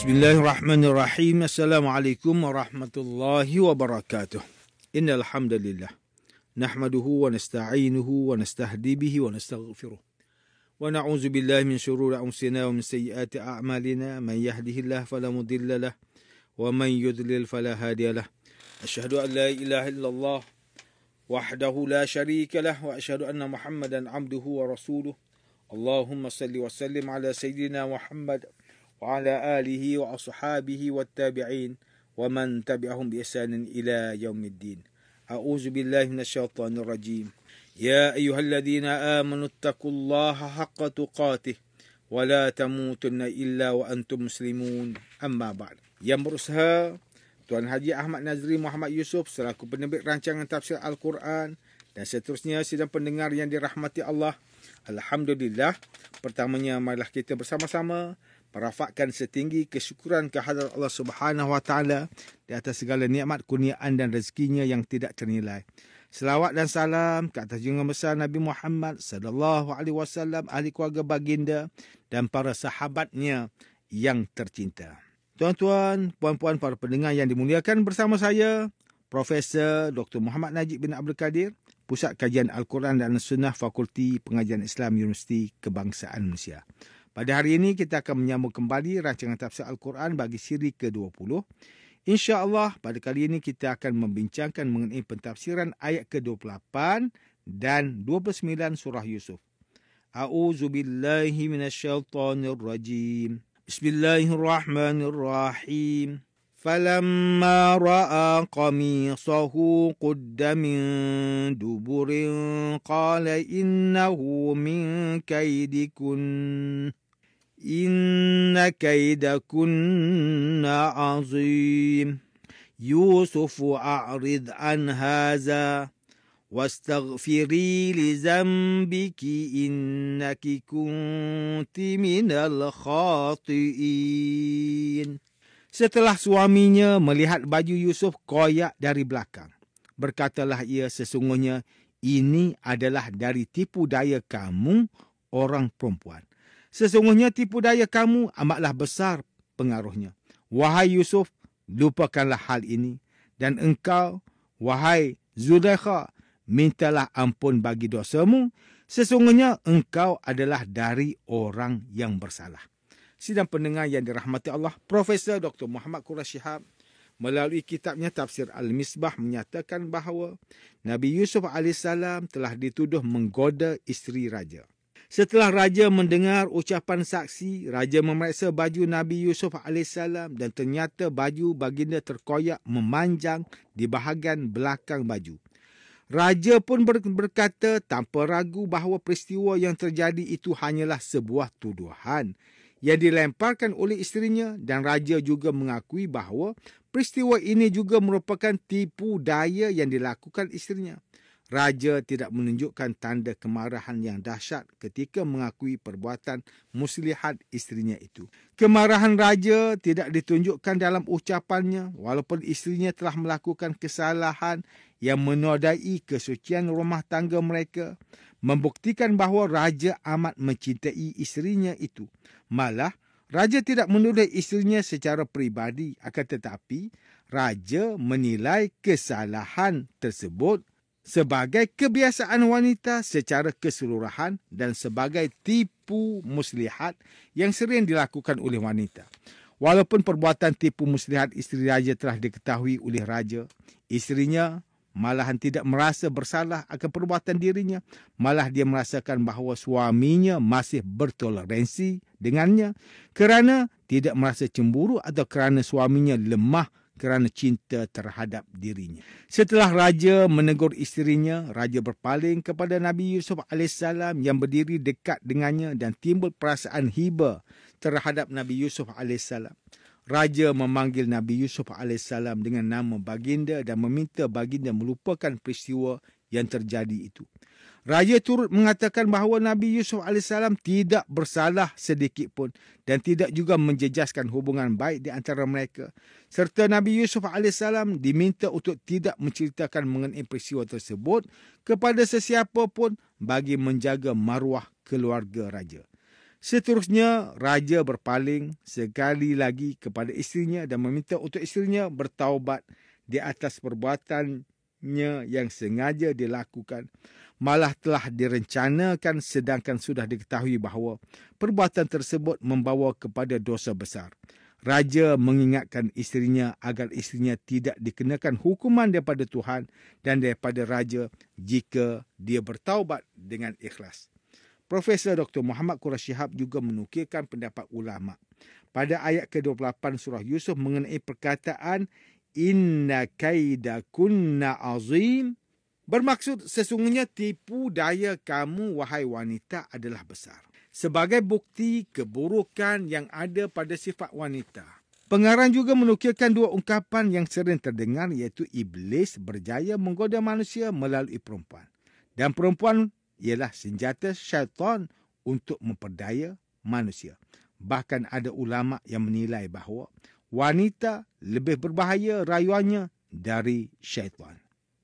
Bismillahirrahmanirrahim. Assalamualaikum warahmatullahi wabarakatuh. Innal hamdalillah nahmaduhu wa nasta'inuhu wa nastahdi bihi wa nastaghfiruh. Wa na'udzu billahi min shururi anfusina wa min sayyiati a'malina. Man yahdihillahu fala mudilla lahu wa man yudlil fala hadiya lahu. Asyhadu an la ilaha illallah wahdahu la syarika lahu wa asyhadu anna Muhammadan 'abduhu wa rasuluh. Allahumma salli wa sallim ala sayyidina Muhammad wa ala alihi wa ashabihi wa tabi'in wa man tabi'ahum bi ihsanin ila yaumiddin. A'udzu billahi minasyaitonir rajim. Ya ayyuhalladzina amanu taqullaha haqqa tuqatih wa la tamutunna illa wa antum muslimun. Amma ba'd. Yang berusaha Tuan Haji Ahmad Nazri Muhammad Yusof selaku penerbit rancangan tafsir Al-Quran dan seterusnya sidang pendengar yang dirahmati Allah. Alhamdulillah, pertamanya marilah kita bersama-sama merafakkan setinggi kesyukuran kehadrat Allah Subhanahu wa taala di atas segala nikmat, kurniaan dan rezekinya yang tidak ternilai. Selawat dan salam ke atas junjungan besar Nabi Muhammad sallallahu alaihi wasallam, ahli keluarga baginda dan para sahabatnya yang tercinta. Tuan-tuan, puan-puan, para pendengar yang dimuliakan, bersama saya Profesor Dr. Muhammad Najib bin Abdul Kadir, Pusat Kajian Al-Quran dan Sunnah, Fakulti Pengajian Islam, Universiti Kebangsaan Malaysia. Pada hari ini kita akan menyambung kembali rancangan tafsir Al-Quran bagi siri ke-20. InsyaAllah pada kali ini kita akan membincangkan mengenai pentafsiran ayat ke-28 dan 29 surah Yusuf. A'udzubillahi minasyaitonirrajim. Bismillahirrahmanirrahim. فَلَمَّا رَأَى قَمِيصَهُ قُدَّ مِن دُبُرٍ قَالَ إِنَّهُ مِن كَيْدِكُنَّ إِنَّ كَيْدَكُنَّ عَظِيمٌ يُوسُفُ أَعْرِضْ عَنْ هَذَا وَاسْتَغْفِرِي لِذَنبِكِ إِنَّكِ كُنتِ مِنَ الْخَاطِئِينَ. Setelah suaminya melihat baju Yusuf koyak dari belakang, berkatalah ia, sesungguhnya ini adalah dari tipu daya kamu, orang perempuan. Sesungguhnya tipu daya kamu amatlah besar pengaruhnya. Wahai Yusuf, lupakanlah hal ini. Dan engkau, wahai Zulaikha, mintalah ampun bagi dosamu. Sesungguhnya engkau adalah dari orang yang bersalah. Sidang pendengar yang dirahmati Allah, Profesor Dr. Muhammad Quraish Shihab melalui kitabnya Tafsir Al-Misbah menyatakan bahawa Nabi Yusuf AS telah dituduh menggoda isteri raja. Setelah raja mendengar ucapan saksi, raja memeriksa baju Nabi Yusuf AS dan ternyata baju baginda terkoyak memanjang di bahagian belakang baju. Raja pun berkata tanpa ragu bahawa peristiwa yang terjadi itu hanyalah sebuah tuduhan yang dilemparkan oleh isterinya, dan raja juga mengakui bahawa peristiwa ini juga merupakan tipu daya yang dilakukan isterinya. Raja tidak menunjukkan tanda kemarahan yang dahsyat ketika mengakui perbuatan muslihat isterinya itu. Kemarahan raja tidak ditunjukkan dalam ucapannya walaupun isterinya telah melakukan kesalahan yang menodai kesucian rumah tangga mereka, membuktikan bahawa raja amat mencintai isterinya itu. Malah, raja tidak menuduh isterinya secara peribadi, akan tetapi raja menilai kesalahan tersebut sebagai kebiasaan wanita secara keseluruhan dan sebagai tipu muslihat yang sering dilakukan oleh wanita. Walaupun perbuatan tipu muslihat isteri raja telah diketahui oleh raja, isterinya malahan tidak merasa bersalah akan perbuatan dirinya. Malah dia merasakan bahawa suaminya masih bertoleransi dengannya kerana tidak merasa cemburu atau kerana suaminya lemah kerana cinta terhadap dirinya. Setelah raja menegur isterinya, raja berpaling kepada Nabi Yusuf AS yang berdiri dekat dengannya dan timbul perasaan hiba terhadap Nabi Yusuf AS. Raja memanggil Nabi Yusuf AS dengan nama baginda dan meminta baginda melupakan peristiwa yang terjadi itu. Raja turut mengatakan bahawa Nabi Yusuf AS tidak bersalah sedikit pun dan tidak juga menjejaskan hubungan baik di antara mereka. Serta Nabi Yusuf AS diminta untuk tidak menceritakan mengenai peristiwa tersebut kepada sesiapa pun bagi menjaga maruah keluarga raja. Seterusnya, raja berpaling sekali lagi kepada isterinya dan meminta untuk isterinya bertaubat di atas perbuatannya yang sengaja dilakukan. Malah telah direncanakan sedangkan sudah diketahui bahawa perbuatan tersebut membawa kepada dosa besar. Raja mengingatkan isterinya agar isterinya tidak dikenakan hukuman daripada Tuhan dan daripada raja jika dia bertaubat dengan ikhlas. Profesor Dr. Muhammad Quraisy Shihab juga menukilkan pendapat ulama pada ayat ke-28 surah Yusuf mengenai perkataan inna kaida kunna azim, bermaksud sesungguhnya tipu daya kamu wahai wanita adalah besar. Sebagai bukti keburukan yang ada pada sifat wanita. Pengarang juga menukilkan dua ungkapan yang sering terdengar iaitu iblis berjaya menggoda manusia melalui perempuan. Dan perempuan ialah senjata syaitan untuk memperdaya manusia. Bahkan ada ulama yang menilai bahawa wanita lebih berbahaya rayuannya dari syaitan.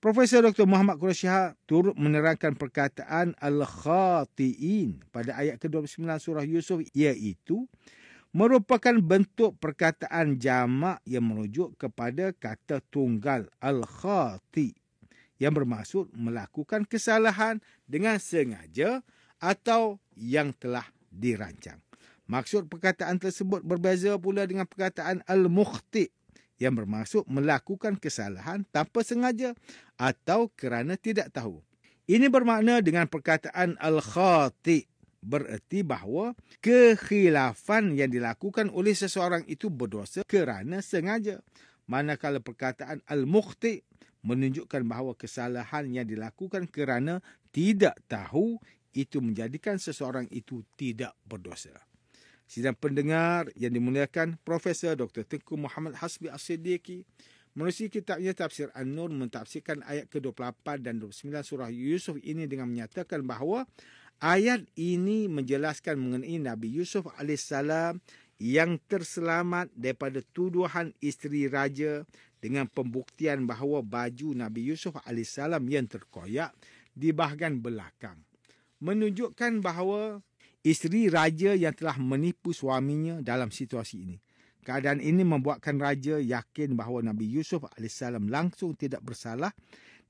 Profesor Dr. Muhammad Quraisy Shihab turut menerangkan perkataan al-khati'in pada ayat ke-29 surah Yusuf iaitu merupakan bentuk perkataan jamak yang merujuk kepada kata tunggal al-khati' yang bermaksud melakukan kesalahan dengan sengaja atau yang telah dirancang. Maksud perkataan tersebut berbeza pula dengan perkataan al-mukhti' yang bermaksud melakukan kesalahan tanpa sengaja atau kerana tidak tahu. Ini bermakna dengan perkataan al-khati' bererti bahawa kekhilafan yang dilakukan oleh seseorang itu berdosa kerana sengaja. Manakala perkataan al-mukhti' menunjukkan bahawa kesalahan yang dilakukan kerana tidak tahu itu menjadikan seseorang itu tidak berdosa. Sidang pendengar yang dimuliakan, Profesor Dr. Tengku Muhammad Hasbi As-Siddiqi menerusi kitabnya Tafsir An-Nur mentafsirkan ayat ke-28 dan 29 surah Yusuf ini dengan menyatakan bahawa ayat ini menjelaskan mengenai Nabi Yusuf AS yang terselamat daripada tuduhan isteri raja dengan pembuktian bahawa baju Nabi Yusuf AS yang terkoyak di bahagian belakang menunjukkan bahawa isteri raja yang telah menipu suaminya dalam situasi ini. Keadaan ini membuatkan raja yakin bahawa Nabi Yusuf AS langsung tidak bersalah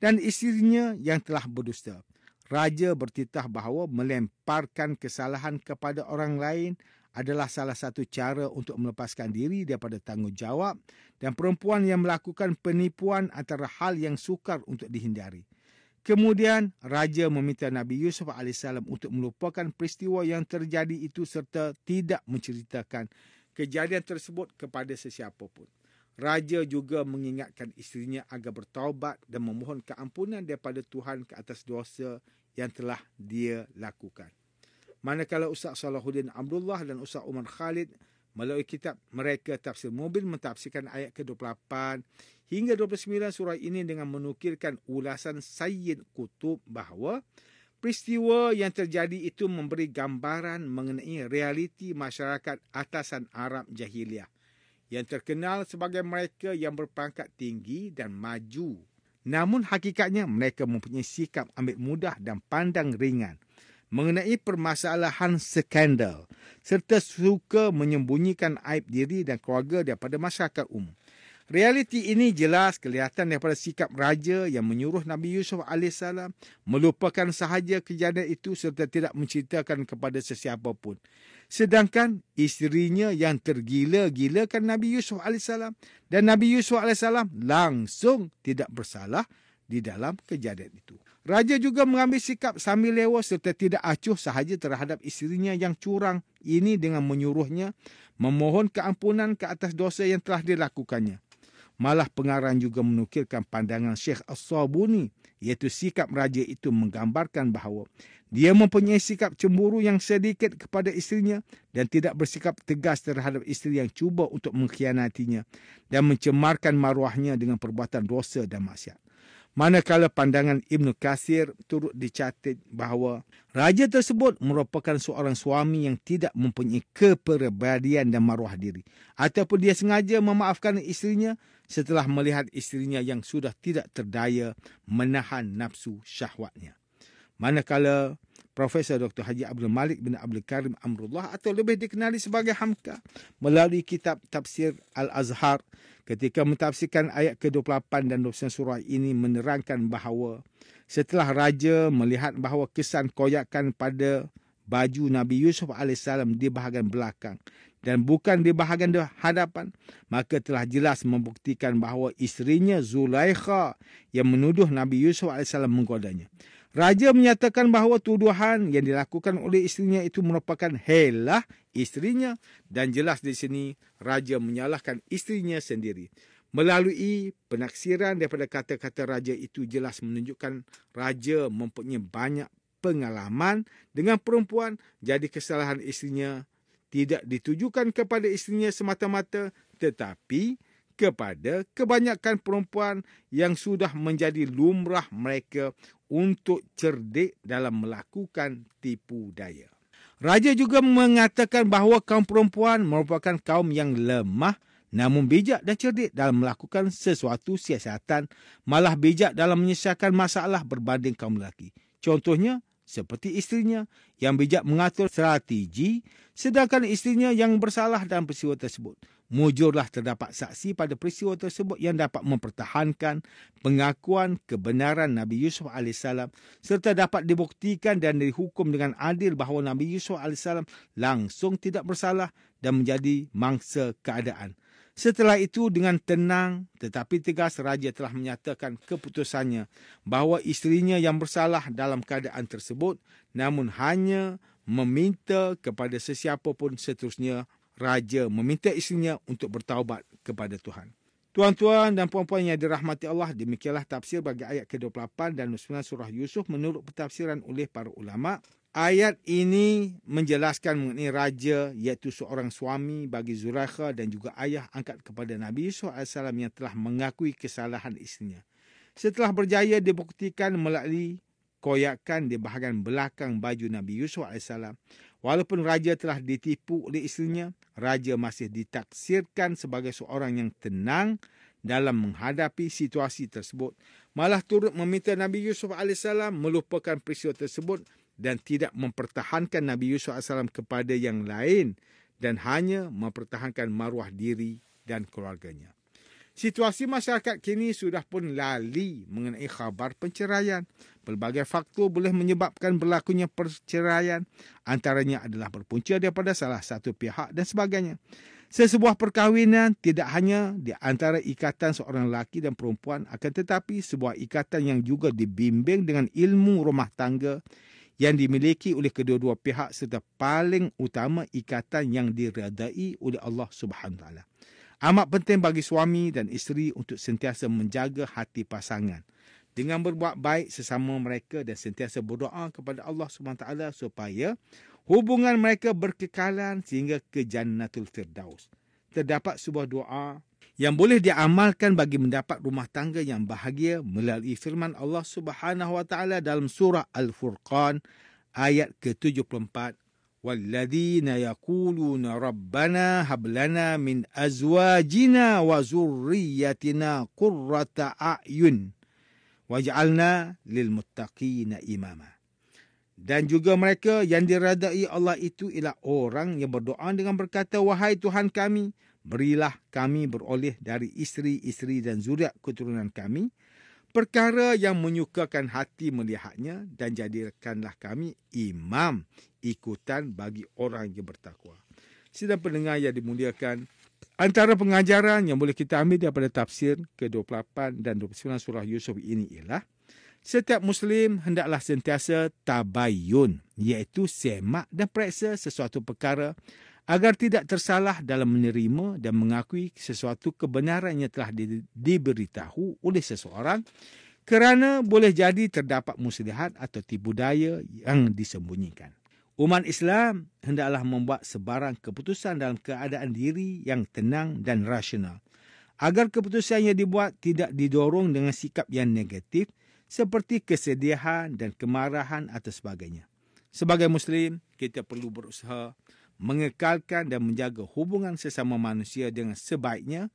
dan isterinya yang telah berdusta. Raja bertitah bahawa melemparkan kesalahan kepada orang lain adalah salah satu cara untuk melepaskan diri daripada tanggungjawab dan perempuan yang melakukan penipuan antara hal yang sukar untuk dihindari. Kemudian, Raja meminta Nabi Yusuf AS untuk melupakan peristiwa yang terjadi itu serta tidak menceritakan kejadian tersebut kepada sesiapa pun. Raja juga mengingatkan isterinya agar bertaubat dan memohon keampunan daripada Tuhan ke atas dosa yang telah dia lakukan. Manakala Ustaz Salahuddin Abdullah dan Ustaz Umar Khalid melalui kitab mereka Tafsir Mobil mentafsirkan ayat ke-28 hingga 29 surah ini dengan menukilkan ulasan Sayyid Qutb bahawa peristiwa yang terjadi itu memberi gambaran mengenai realiti masyarakat atasan Arab Jahiliyah yang terkenal sebagai mereka yang berpangkat tinggi dan maju. Namun hakikatnya mereka mempunyai sikap ambil mudah dan pandang ringan mengenai permasalahan skandal serta suka menyembunyikan aib diri dan keluarga daripada masyarakat umum. Realiti ini jelas kelihatan daripada sikap raja yang menyuruh Nabi Yusuf AS melupakan sahaja kejadian itu serta tidak menceritakan kepada sesiapa pun. Sedangkan isterinya yang tergila-gilakan Nabi Yusuf AS dan Nabi Yusuf AS langsung tidak bersalah di dalam kejadian itu. Raja juga mengambil sikap sambil lewa serta tidak acuh sahaja terhadap isterinya yang curang ini dengan menyuruhnya memohon keampunan ke atas dosa yang telah dilakukannya. Malah pengarang juga menukilkan pandangan Syekh As-Sabuni iaitu sikap raja itu menggambarkan bahawa dia mempunyai sikap cemburu yang sedikit kepada isterinya dan tidak bersikap tegas terhadap isteri yang cuba untuk mengkhianatinya dan mencemarkan maruahnya dengan perbuatan dosa dan maksiat. Manakala pandangan Ibn Kathir turut dicatat bahawa raja tersebut merupakan seorang suami yang tidak mempunyai kepribadian dan maruah diri. Ataupun dia sengaja memaafkan isterinya setelah melihat isterinya yang sudah tidak terdaya menahan nafsu syahwatnya. Manakala Profesor Dr. Haji Abdul Malik bin Abdul Karim Amrullah atau lebih dikenali sebagai Hamka melalui kitab tafsir Al-Azhar ketika mentafsirkan ayat ke-28 dan 29 surah ini menerangkan bahawa setelah raja melihat bahawa kesan koyakan pada baju Nabi Yusuf AS di bahagian belakang dan bukan di bahagian hadapan, maka telah jelas membuktikan bahawa isterinya Zulaikha yang menuduh Nabi Yusuf AS menggodanya. Raja menyatakan bahawa tuduhan yang dilakukan oleh isterinya itu merupakan helah isterinya dan jelas di sini raja menyalahkan isterinya sendiri. Melalui penaksiran daripada kata-kata raja itu jelas menunjukkan raja mempunyai banyak pengalaman dengan perempuan, jadi kesalahan isterinya tidak ditujukan kepada isterinya semata-mata tetapi kepada kebanyakan perempuan yang sudah menjadi lumrah mereka untuk cerdik dalam melakukan tipu daya. Raja juga mengatakan bahawa kaum perempuan merupakan kaum yang lemah namun bijak dan cerdik dalam melakukan sesuatu siasatan, malah bijak dalam menyelesaikan masalah berbanding kaum lelaki. Contohnya, seperti isterinya yang bijak mengatur strategi, sedangkan isterinya yang bersalah dalam peristiwa tersebut. Mujurlah terdapat saksi pada peristiwa tersebut yang dapat mempertahankan pengakuan kebenaran Nabi Yusuf AS serta dapat dibuktikan dan dihukum dengan adil bahawa Nabi Yusuf AS langsung tidak bersalah dan menjadi mangsa keadaan. Setelah itu dengan tenang tetapi tegas raja telah menyatakan keputusannya bahawa isterinya yang bersalah dalam keadaan tersebut namun hanya meminta kepada sesiapa pun seterusnya. Raja meminta isterinya untuk bertaubat kepada Tuhan. Tuan-tuan dan puan-puan yang dirahmati Allah, demikianlah tafsir bagi ayat ke-28 dan 29 surah Yusuf menurut pentafsiran oleh para ulama. Ayat ini menjelaskan mengenai raja iaitu seorang suami bagi Zulaikha dan juga ayah angkat kepada Nabi Yusuf AS yang telah mengakui kesalahan isterinya. Setelah berjaya dibuktikan melalui koyakan di bahagian belakang baju Nabi Yusuf AS, walaupun raja telah ditipu oleh isterinya, raja masih ditaksirkan sebagai seorang yang tenang dalam menghadapi situasi tersebut. Malah turut meminta Nabi Yusuf AS melupakan peristiwa tersebut dan tidak mempertahankan Nabi Yusuf AS kepada yang lain dan hanya mempertahankan maruah diri dan keluarganya. Situasi masyarakat kini sudah pun lali mengenai khabar perceraian. Pelbagai faktor boleh menyebabkan berlakunya perceraian. Antaranya adalah berpunca daripada salah satu pihak dan sebagainya. Sesebuah perkahwinan tidak hanya di antara ikatan seorang lelaki dan perempuan, akan tetapi sebuah ikatan yang juga dibimbing dengan ilmu rumah tangga yang dimiliki oleh kedua-dua pihak serta paling utama ikatan yang diredai oleh Allah Subhanahu Wa Taala. Amat penting bagi suami dan isteri untuk sentiasa menjaga hati pasangan dengan berbuat baik sesama mereka dan sentiasa berdoa kepada Allah SWT supaya hubungan mereka berkekalan sehingga ke Jannatul Firdaus. Terdapat sebuah doa yang boleh diamalkan bagi mendapat rumah tangga yang bahagia melalui firman Allah SWT dalam surah Al-Furqan ayat ke-74. وَالَّذِينَ يَقُولُونَ رَبَّنَا هَبْ لَنَا مِنْ أَزْوَاجِنَا وَذُرِّيَّتِنَا قُرَّةَ أَعْيُنٍ وَاجْعَلْنَا لِلْمُتَّقِينَ إِمَامًا. Dan juga mereka yang diredai Allah itu ialah orang yang berdoa dengan berkata, wahai Tuhan kami, berilah kami beroleh dari isteri-isteri dan zuriat keturunan kami perkara yang menyukakan hati melihatnya dan jadikanlah kami imam ikutan bagi orang yang bertakwa. Sidang pendengar yang dimuliakan, antara pengajaran yang boleh kita ambil daripada tafsir ke-28 dan 29 surah Yusuf ini ialah setiap Muslim hendaklah sentiasa tabayun, iaitu semak dan periksa sesuatu perkara agar tidak tersalah dalam menerima dan mengakui sesuatu kebenaran yang telah diberitahu oleh seseorang kerana boleh jadi terdapat muslihat atau tipu daya yang disembunyikan. Umat Islam hendaklah membuat sebarang keputusan dalam keadaan diri yang tenang dan rasional agar keputusan yang dibuat tidak didorong dengan sikap yang negatif seperti kesedihan dan kemarahan atau sebagainya. Sebagai Muslim, kita perlu berusaha mengekalkan dan menjaga hubungan sesama manusia dengan sebaiknya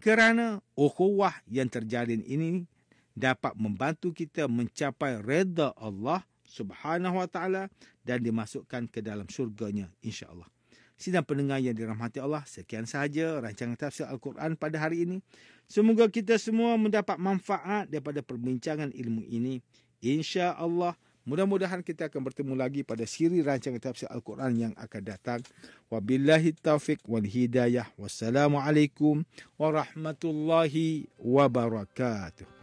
kerana ukhuwah yang terjalin ini dapat membantu kita mencapai redha Allah Subhanahu wa taala dan dimasukkan ke dalam syurganya insya-Allah. Sidang pendengar yang dirahmati Allah, sekian sahaja rancangan tafsir Al-Quran pada hari ini. Semoga kita semua mendapat manfaat daripada perbincangan ilmu ini. Insya-Allah, mudah-mudahan kita akan bertemu lagi pada siri rancangan tafsir Al-Quran yang akan datang. Wabillahi taufiq wal hidayah. Wassalamualaikum warahmatullahi wabarakatuh.